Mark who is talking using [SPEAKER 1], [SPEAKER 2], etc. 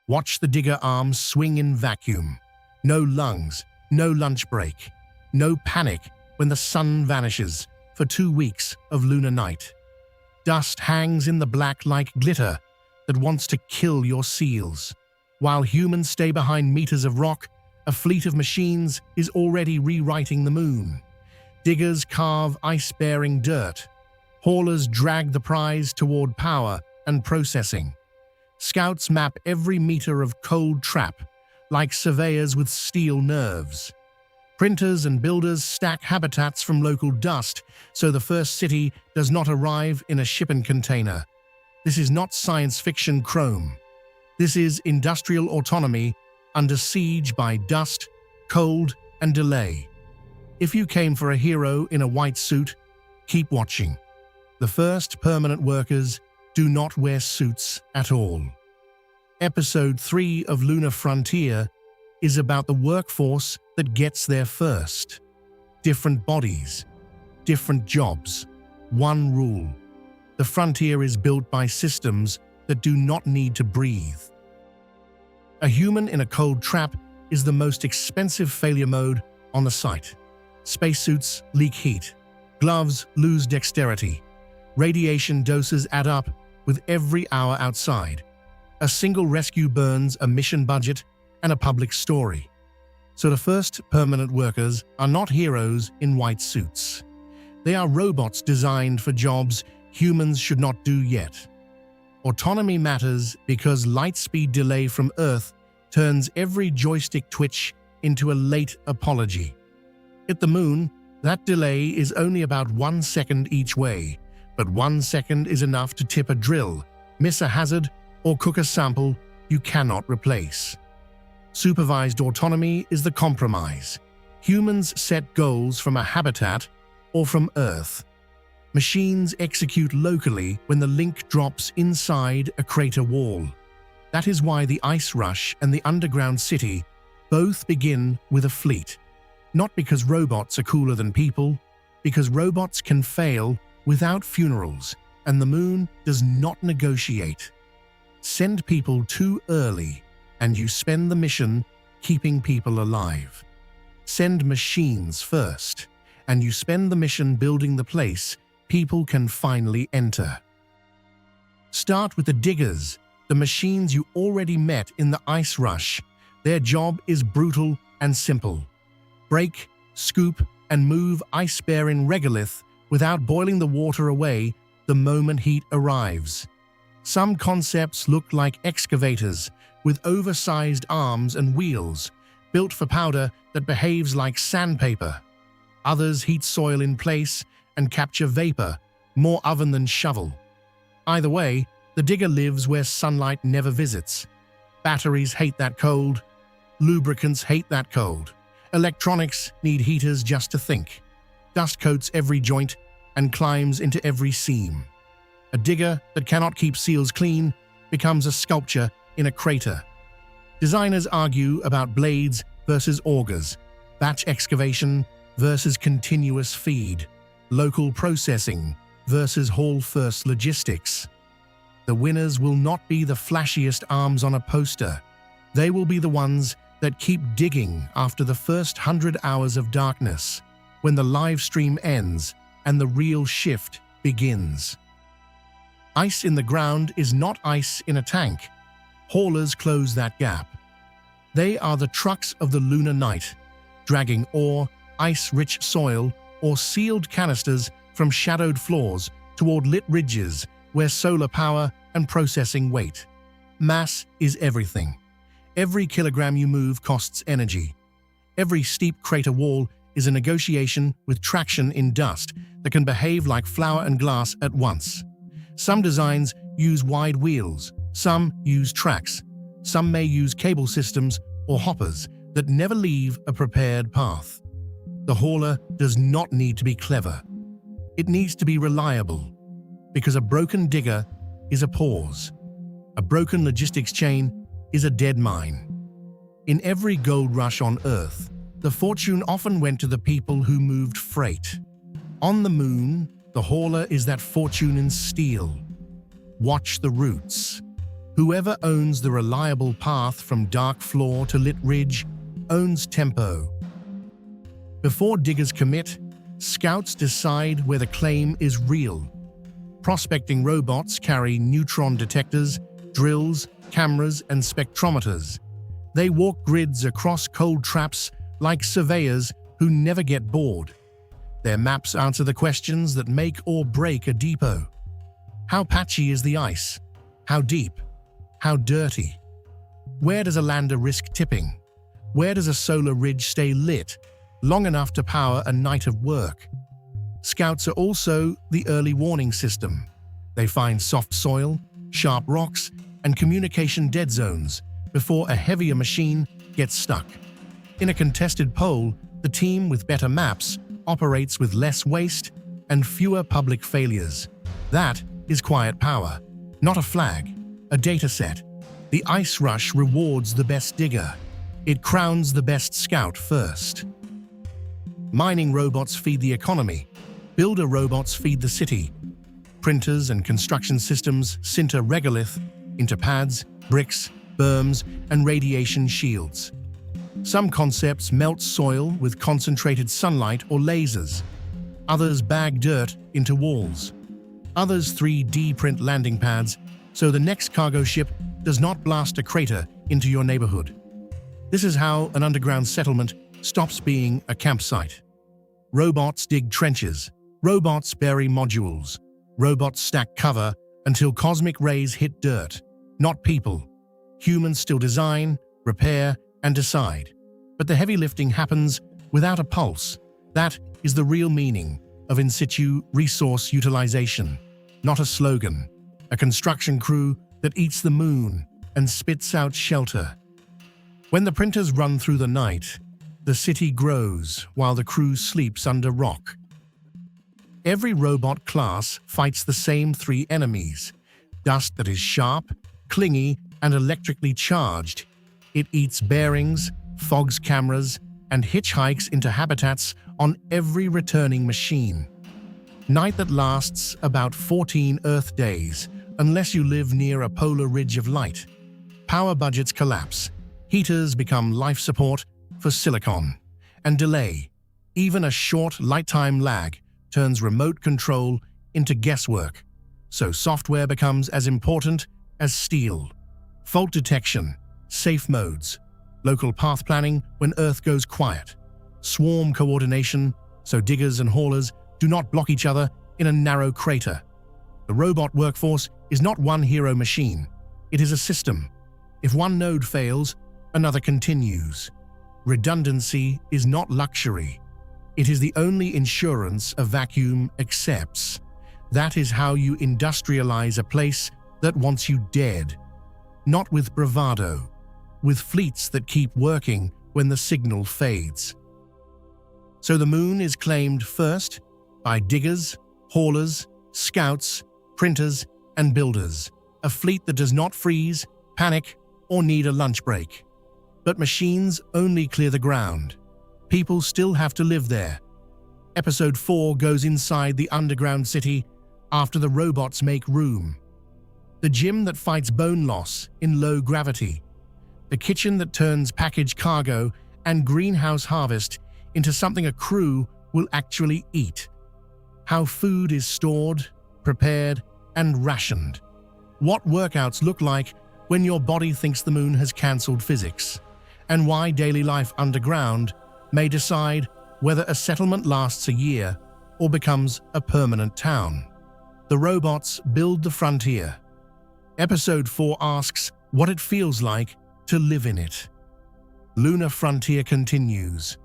[SPEAKER 1] Watch the digger arms swing in vacuum. No lungs, no lunch break, no panic when the sun vanishes for 2 weeks of lunar night. Dust hangs in the black like glitter that wants to kill your seals. While humans stay behind meters of rock, a fleet of machines is already rewriting the moon. Diggers carve ice-bearing dirt. Haulers drag the prize toward power and processing. Scouts map every meter of cold trap, like surveyors with steel nerves. Printers and builders stack habitats from local dust so the first city does not arrive in a shipping container. This is not science fiction chrome. This is industrial autonomy under siege by dust, cold, and delay. If you came for a hero in a white suit, keep watching. The first permanent workers do not wear suits at all. Episode 3 of Lunar Frontier is about the workforce that gets there first. Different bodies, different jobs, one rule. The frontier is built by systems that do not need to breathe. A human in a cold trap is the most expensive failure mode on the site. Spacesuits leak heat. Gloves lose dexterity. Radiation doses add up with every hour outside. A single rescue burns a mission budget and a public story. So the first permanent workers are not heroes in white suits. They are robots designed for jobs humans should not do yet. Autonomy matters because light speed delay from Earth turns every joystick twitch into a late apology. At the moon, that delay is only about 1 second each way, but 1 second is enough to tip a drill, miss a hazard, or cook a sample you cannot replace. Supervised autonomy is the compromise. Humans set goals from a habitat or from Earth. Machines execute locally when the link drops inside a crater wall. That is why the ice rush and the underground city both begin with a fleet. Not because robots are cooler than people, because robots can fail without funerals, and the moon does not negotiate. Send people too early, and you spend the mission keeping people alive. Send machines first, and you spend the mission building the place people can finally enter. Start with the diggers, the machines you already met in the ice rush. Their job is brutal and simple. Break, scoop, and move ice-bearing regolith without boiling the water away the moment heat arrives. Some concepts look like excavators with oversized arms and wheels, built for powder that behaves like sandpaper. Others heat soil in place and capture vapor, more oven than shovel. Either way, the digger lives where sunlight never visits. Batteries hate that cold. Lubricants hate that cold. Electronics need heaters just to think. Dust coats every joint and climbs into every seam. A digger that cannot keep seals clean becomes a sculpture in a crater. Designers argue about blades versus augers, batch excavation versus continuous feed, local processing versus haul-first logistics. The winners will not be the flashiest arms on a poster. They will be the ones that keep digging after the first 100 hours of darkness, when the live stream ends and the real shift begins. Ice in the ground is not ice in a tank. Haulers close that gap. They are the trucks of the lunar night, dragging ore, ice-rich soil, or sealed canisters from shadowed floors toward lit ridges where solar power and processing wait. Mass is everything. Every kilogram you move costs energy. Every steep crater wall is a negotiation with traction in dust that can behave like flour and glass at once. Some designs use wide wheels, some use tracks, some may use cable systems or hoppers that never leave a prepared path. The hauler does not need to be clever. It needs to be reliable, because a broken digger is a pause. A broken logistics chain is a dead mine. In every gold rush on Earth, the fortune often went to the people who moved freight. On the moon, the hauler is that fortune in steel. Watch the roots. Whoever owns the reliable path from dark floor to lit ridge owns tempo. Before diggers commit, scouts decide where the claim is real. Prospecting robots carry neutron detectors, drills, cameras, and spectrometers. They walk grids across cold traps like surveyors who never get bored. Their maps answer the questions that make or break a depot. How patchy is the ice? How deep? How dirty? Where does a lander risk tipping? Where does a solar ridge stay lit long enough to power a night of work? Scouts are also the early warning system. They find soft soil, sharp rocks, and communication dead zones before a heavier machine gets stuck. In a contested pole, the team with better maps operates with less waste and fewer public failures. That is quiet power, not a flag, a data set. The ice rush rewards the best digger. It crowns the best scout first. Mining robots feed the economy. Builder robots feed the city. Printers and construction systems sinter regolith into pads, bricks, berms, and radiation shields. Some concepts melt soil with concentrated sunlight or lasers. Others bag dirt into walls. Others 3D print landing pads so the next cargo ship does not blast a crater into your neighborhood. This is how an underground settlement stops being a campsite. Robots dig trenches. Robots bury modules. Robots stack cover until cosmic rays hit dirt, not people. Humans still design, repair, and decide. But the heavy lifting happens without a pulse. That is the real meaning of in situ resource utilization, not a slogan. A construction crew that eats the moon and spits out shelter. When the printers run through the night, the city grows while the crew sleeps under rock. Every robot class fights the same three enemies: dust that is sharp, clingy, and electrically charged. It eats bearings, fogs cameras, and hitchhikes into habitats on every returning machine. Night that lasts about 14 Earth days, unless you live near a polar ridge of light. Power budgets collapse. Heaters become life support for silicon. And delay, even a short light-time lag, turns remote control into guesswork. So software becomes as important as steel. Fault detection, safe modes, local path planning when Earth goes quiet, swarm coordination so diggers and haulers do not block each other in a narrow crater. The robot workforce is not one hero machine. It is a system. If one node fails, another continues. Redundancy is not luxury. It is the only insurance a vacuum accepts. That is how you industrialize a place that wants you dead. Not with bravado, with fleets that keep working when the signal fades. So the moon is claimed first by diggers, haulers, scouts, printers, and builders. A fleet that does not freeze, panic, or need a lunch break. But machines only clear the ground. People still have to live there. Episode 4 goes inside the underground city after the robots make room. The gym that fights bone loss in low gravity. The kitchen that turns packaged cargo and greenhouse harvest into something a crew will actually eat. How food is stored, prepared, and rationed. What workouts look like when your body thinks the moon has cancelled physics. And why daily life underground may decide whether a settlement lasts a year or becomes a permanent town. The robots build the frontier. Episode 4 asks what it feels like to live in it. Lunar Frontier continues.